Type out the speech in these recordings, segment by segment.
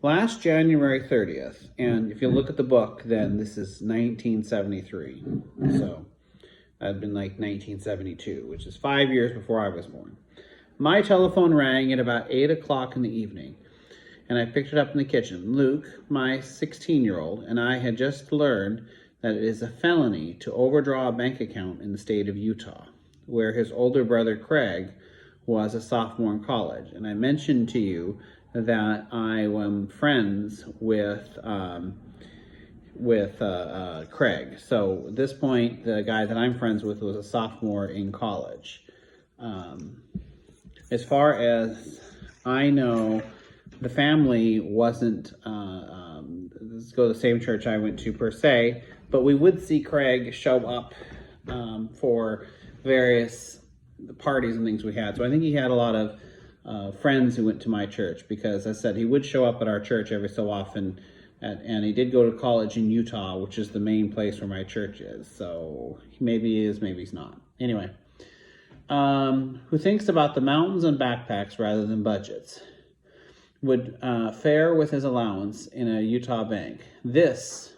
last January 30th, and if you look at the book, then this is 1973. So that'd been like 1972, which is 5 years before I was born. My telephone rang at about 8 o'clock in the evening, and I picked it up in the kitchen. Luke, my 16-year-old, and I had just learned that it is a felony to overdraw a bank account in the state of Utah, where his older brother Craig was a sophomore in college. And I mentioned to you that I am friends with Craig. So at this point, the guy that I'm friends with was a sophomore in college. As far as I know, the family wasn't go to the same church I went to per se, but we would see Craig show up for various parties and things we had. So I think he had a lot of friends who went to my church, because as I said, he would show up at our church every so often, and he did go to college in Utah, which is the main place where my church is. So maybe he is, maybe he's not. Anyway, who thinks about the mountains and backpacks rather than budgets, would fare with his allowance in a Utah bank. This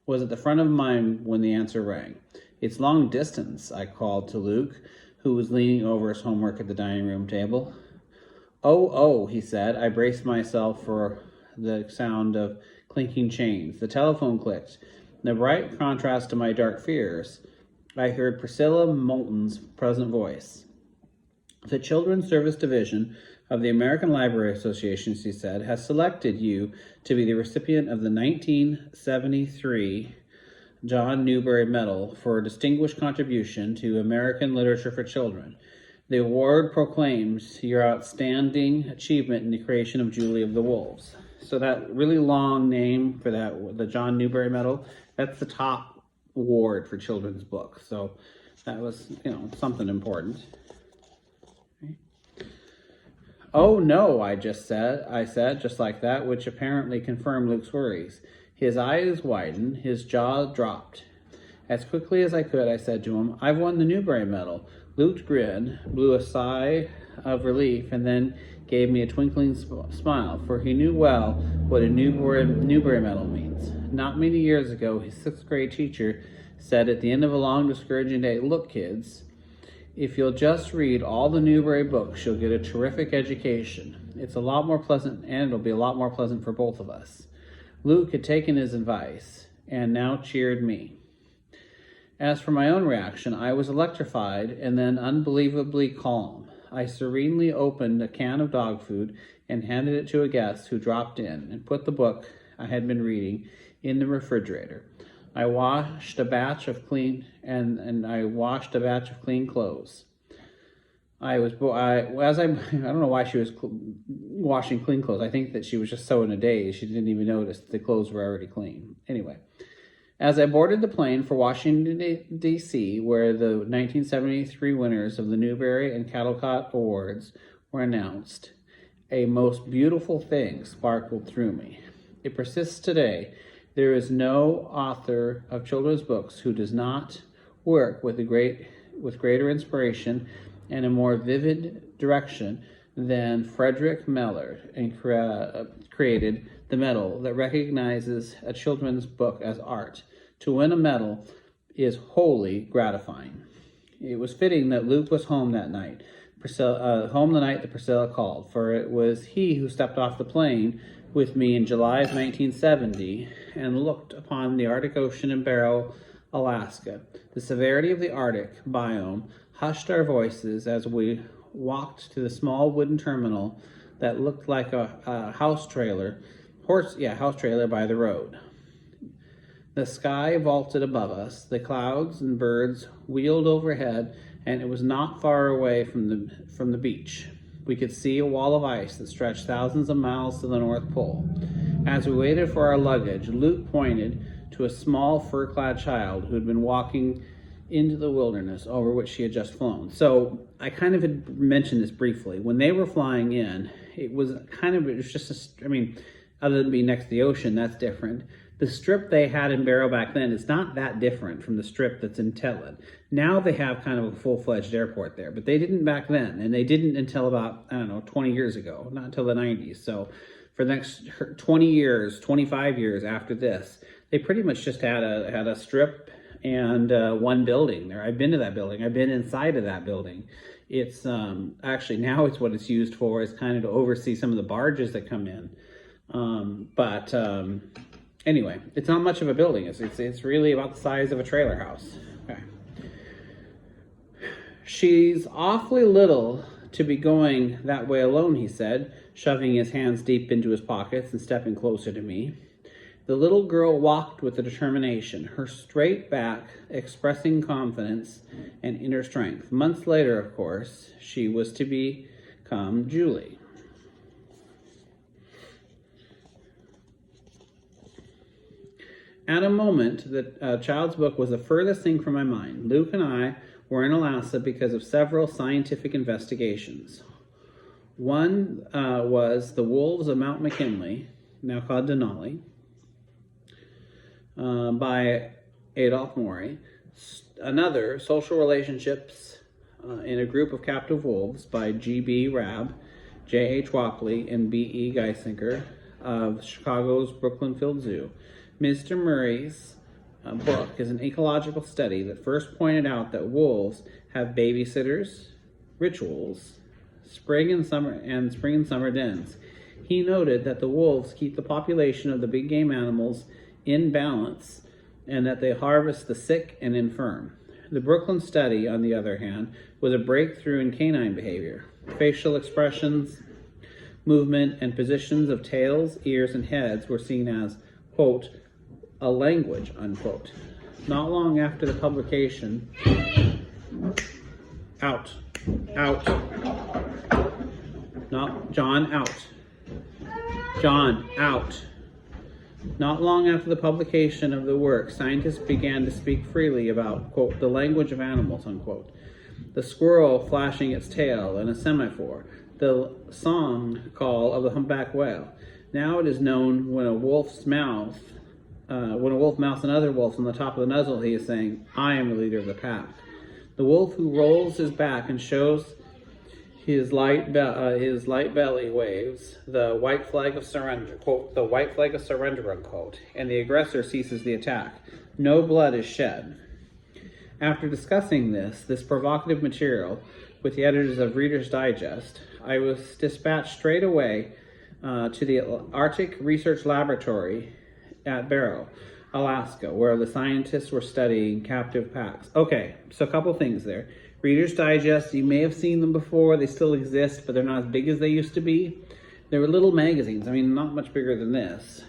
was at the front of mind when the answer rang. It's long distance, I called to Luke, who was leaning over his homework at the dining room table. Oh, he said. I braced myself for the sound of clinking chains. The telephone clicked. In a bright contrast to my dark fears, I heard Priscilla Moulton's pleasant voice. The Children's Service Division of the American Library Association, she said, has selected you to be the recipient of the 1973 John Newberry Medal for a distinguished contribution to American literature for children. The award proclaims your outstanding achievement in the creation of Julie of the Wolves. So that really long name for that, the John Newberry Medal, that's the top award for children's books. So that was, something important. Oh no, I said, just like that, which apparently confirmed Luke's worries. His eyes widened, his jaw dropped. As quickly as I could, I said to him, I've won the Newberry Medal. Luke grinned, blew a sigh of relief, and then gave me a twinkling smile, for he knew well what a Newberry Medal means. Not many years ago, his 6th grade teacher said at the end of a long, discouraging day, look, kids, if you'll just read all the Newberry books, you'll get a terrific education. It's a lot more pleasant, and it'll be a lot more pleasant for both of us. Luke had taken his advice, and now cheered me. As for my own reaction, I was electrified and then unbelievably calm. I serenely opened a can of dog food and handed it to a guest who dropped in, and put the book I had been reading in the refrigerator. I washed a batch of clean clothes. I don't know why she was washing clean clothes. I think that she was just so in a daze she didn't even notice the clothes were already clean. Anyway, as I boarded the plane for Washington, D.C., where the 1973 winners of the Newberry and Caldecott Awards were announced, a most beautiful thing sparkled through me. It persists today. There is no author of children's books who does not work with greater inspiration and a more vivid direction than Frederick Mellard, and created the medal that recognizes a children's book as art. To win a medal is wholly gratifying. It was fitting that Luke was home that night, home the night that Priscilla called, for it was he who stepped off the plane with me in July of 1970 and looked upon the Arctic Ocean in Barrow, Alaska. The severity of the Arctic biome hushed our voices as we walked to the small wooden terminal that looked like a house trailer by the road. The sky vaulted above us, the clouds and birds wheeled overhead, and it was not far away from the beach. We could see a wall of ice that stretched thousands of miles to the North Pole. As we waited for our luggage, Luke pointed to a small fur-clad child who had been walking into the wilderness over which she had just flown. So I kind of had mentioned this briefly. When they were flying in, other than being next to the ocean, that's different. The strip they had in Barrow back then is not that different from the strip that's in Tellin. Now they have kind of a full-fledged airport there, but they didn't back then, and they didn't until about, 20 years ago, not until the 90s. So for the next 20 years, 25 years after this, they pretty much just had a strip and one building there. I've been to that building. I've been inside of that building. It's actually now it's what it's used for is kind of to oversee some of the barges that come in. Anyway, it's not much of a building. It's really about the size of a trailer house. Okay. She's awfully little to be going that way alone, he said, shoving his hands deep into his pockets and stepping closer to me. The little girl walked with a determination, her straight back expressing confidence and inner strength. Months later, of course, she was to become Julie. At a moment, the child's book was the furthest thing from my mind. Luke and I were in Alaska because of several scientific investigations. One was the wolves of Mount McKinley, now called Denali, by Adolph Maury. Another, social relationships in a group of captive wolves by G.B. Rabb, J.H. Wapley, and B.E. Geisinger of Chicago's Brooklyn Field Zoo. Mr. Murray's book is an ecological study that first pointed out that wolves have babysitters, rituals, spring and summer dens. He noted that the wolves keep the population of the big game animals in balance and that they harvest the sick and infirm. The Brooklyn study, on the other hand, was a breakthrough in canine behavior. Facial expressions, movement, and positions of tails, ears, and heads were seen as, quote, a language, unquote. Not long after the publication, out. John, out. Not long after the publication of the work, scientists began to speak freely about, quote, the language of animals, unquote. The squirrel flashing its tail in a semaphore, the song call of the humpback whale. Now it is known when a wolf mounts another wolf on the top of the muzzle, he is saying, I am the leader of the pack. The wolf who rolls his back and shows his light belly waves the white flag of surrender, quote, the white flag of surrender, unquote, and the aggressor ceases the attack. No blood is shed. After discussing this provocative material with the editors of Reader's Digest, I was dispatched straight away to the Arctic Research Laboratory at Barrow, Alaska, where the scientists were studying captive packs. Okay, so a couple things there. Reader's Digest, you may have seen them before. They still exist, but they're not as big as they used to be. They were little magazines, I mean, not much bigger than this,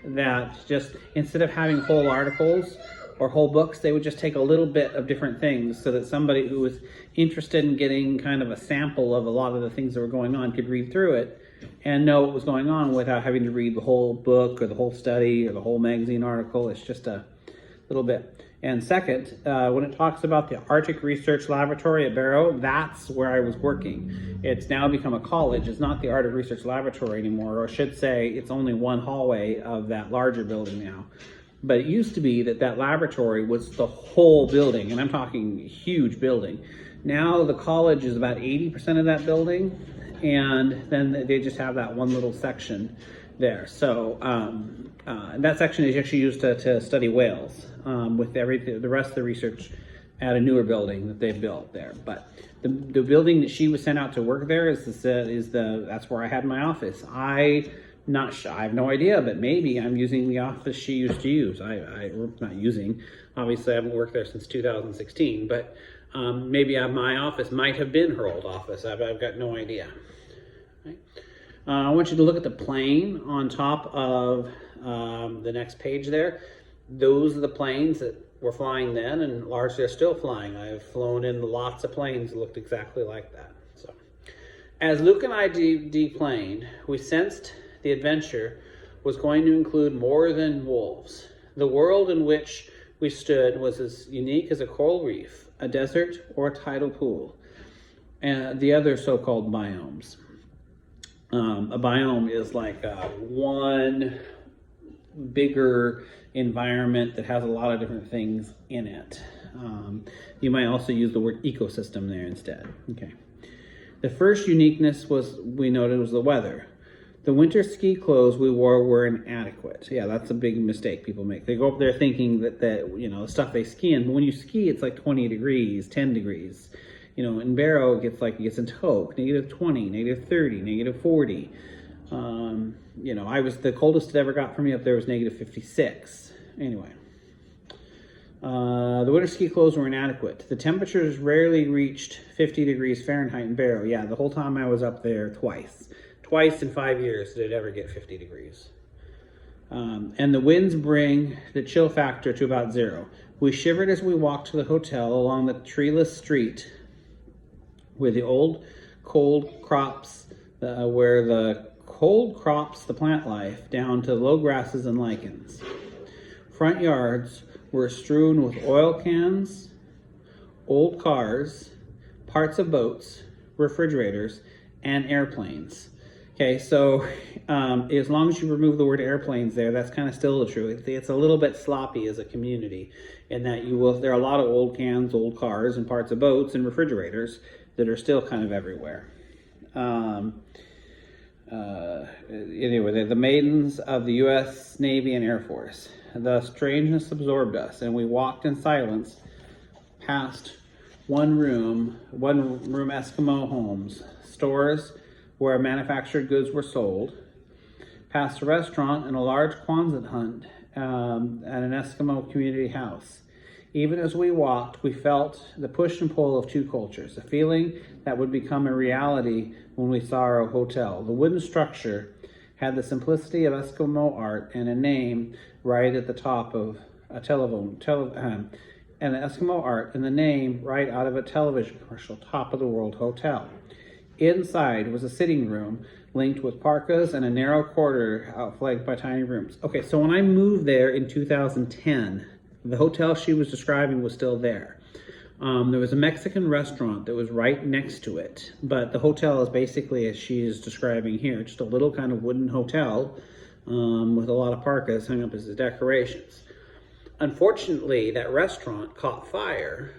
that just, instead of having whole articles or whole books, they would just take a little bit of different things so that somebody who was interested in getting kind of a sample of a lot of the things that were going on could read through it and know what was going on without having to read the whole book or the whole study or the whole magazine article. It's just a little bit. And second, when it talks about the Arctic Research Laboratory at Barrow, that's where I was working. It's now become a college. It's not the Arctic Research Laboratory anymore, or I should say it's only one hallway of that larger building now. But it used to be that laboratory was the whole building, and I'm talking huge building. Now the college is about 80% of that building, and then they just have that one little section there. So that section is actually used to study whales with the rest of the research at a newer building that they've built there. But the building that she was sent out to work there that's where I had my office. I have no idea, but maybe I'm using the office she used to use. Obviously I haven't worked there since 2016, but maybe my office might have been her old office. I've got no idea. Right? I want you to look at the plane on top of the next page there. Those are the planes that were flying then, and largely are still flying. I've flown in lots of planes that looked exactly like that. So, as Luke and I deplaned, we sensed the adventure was going to include more than wolves. The world in which we stood was as unique as a coral reef, a desert, or a tidal pool, and the other so-called biomes. A biome is like one bigger environment that has a lot of different things in it. You might also use the word ecosystem there instead. Okay. The first uniqueness we noted was the weather. The winter ski clothes we wore were inadequate. Yeah, that's a big mistake people make. They go up there thinking that the stuff they ski in, but when you ski, it's like 20 degrees, 10 degrees. In Barrow, it gets in Toke, -20, -30, -40. The coldest it ever got for me up there was -56. Anyway. The winter ski clothes were inadequate. The temperatures rarely reached 50 degrees Fahrenheit in Barrow. Yeah, the whole time I was up there twice. Twice in 5 years did it ever get 50 degrees. And the winds bring the chill factor to about 0. We shivered as we walked to the hotel along the treeless street where the cold crops the plant life down to low grasses and lichens. Front yards were strewn with oil cans, old cars, parts of boats, refrigerators, and airplanes. Okay, so as long as you remove the word airplanes there, that's kind of still the truth. It's a little bit sloppy as a community in that there are a lot of old cans, old cars, and parts of boats and refrigerators that are still kind of everywhere. Anyway, they're the maidens of the U.S. Navy and Air Force. The strangeness absorbed us, and we walked in silence past one room Eskimo homes, stores where manufactured goods were sold, past a restaurant and a large Quonset hut and an Eskimo community house. Even as we walked, we felt the push and pull of two cultures, a feeling that would become a reality when we saw our hotel. The wooden structure had the simplicity of Eskimo art and a name right at the top of a and the Eskimo art and the name right out of a television commercial, Top of the World Hotel. Inside was a sitting room linked with parkas and a narrow corridor outflanked by tiny rooms. Okay, so when I moved there in 2010, the hotel she was describing was still there. There was a Mexican restaurant that was right next to it, but the hotel is basically as she is describing here, just a little kind of wooden hotel with a lot of parkas hung up as the decorations. Unfortunately, that restaurant caught fire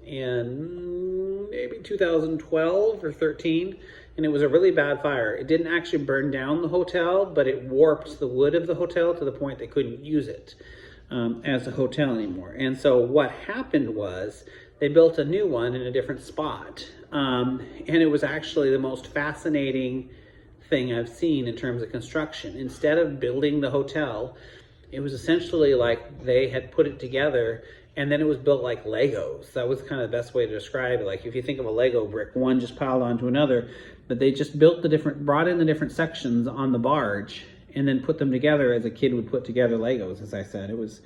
in maybe 2012 or 13, and it was a really bad fire. It didn't actually burn down the hotel, but it warped the wood of the hotel to the point they couldn't use it as a hotel anymore. And so what happened was they built a new one in a different spot. And it was actually the most fascinating thing I've seen in terms of construction. Instead of building the hotel, it was essentially like they had put it together and then it was built like Legos. That was kind of the best way to describe it. Like if you think of a Lego brick, one just piled onto another, but they just brought in the different sections on the barge and then put them together as a kid would put together Legos, as I said. It was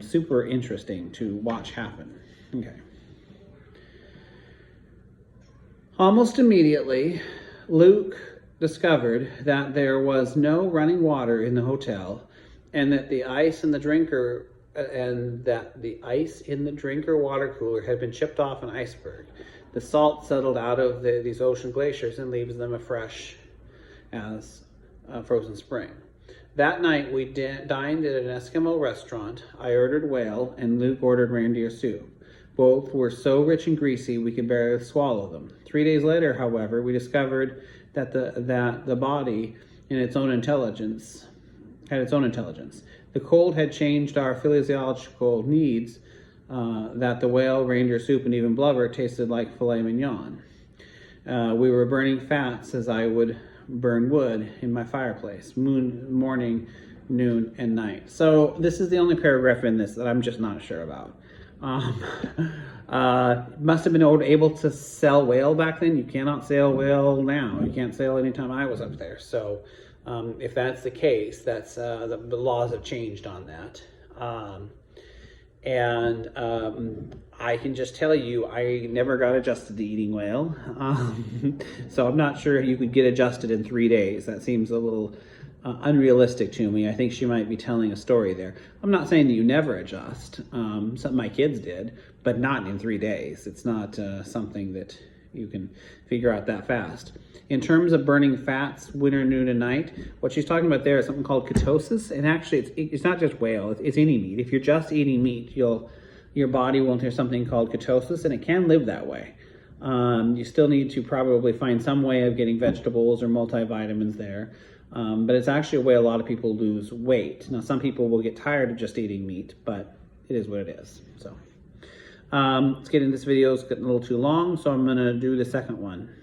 super interesting to watch happen. Okay. Almost immediately, Luke discovered that there was no running water in the hotel and that the ice in the drinker water cooler had been chipped off an iceberg. The salt settled out of these ocean glaciers and leaves them afresh as a frozen spring. That night we dined at an Eskimo restaurant. I ordered whale and Luke ordered reindeer soup. Both were so rich and greasy we could barely swallow them. 3 days later, however, we discovered that the body had its own intelligence. The cold had changed our physiological needs, that the whale, reindeer soup, and even blubber tasted like filet mignon. We were burning fats as I would burn wood in my fireplace, morning, noon, and night. So this is the only paragraph in this that I'm just not sure about. Must have been able to sell whale back then. You cannot sail whale now. You can't sail anytime I was up there. So if that's the case, that's the laws have changed on that. I can just tell you, I never got adjusted to eating whale. So I'm not sure you could get adjusted in 3 days. That seems a little unrealistic to me. I think she might be telling a story there. I'm not saying that you never adjust. Some of my kids did, but not in 3 days. It's not something that you can figure out that fast. In terms of burning fats, winter, noon, and night, what she's talking about there is something called ketosis. And actually, it's not just whale, it's any meat. If you're just eating meat, your body will enter something called ketosis, and it can live that way. You still need to probably find some way of getting vegetables or multivitamins there. But it's actually a way a lot of people lose weight. Now, some people will get tired of just eating meat, but it is what it is. So let's get into this video. It's getting a little too long, so I'm going to do the second one.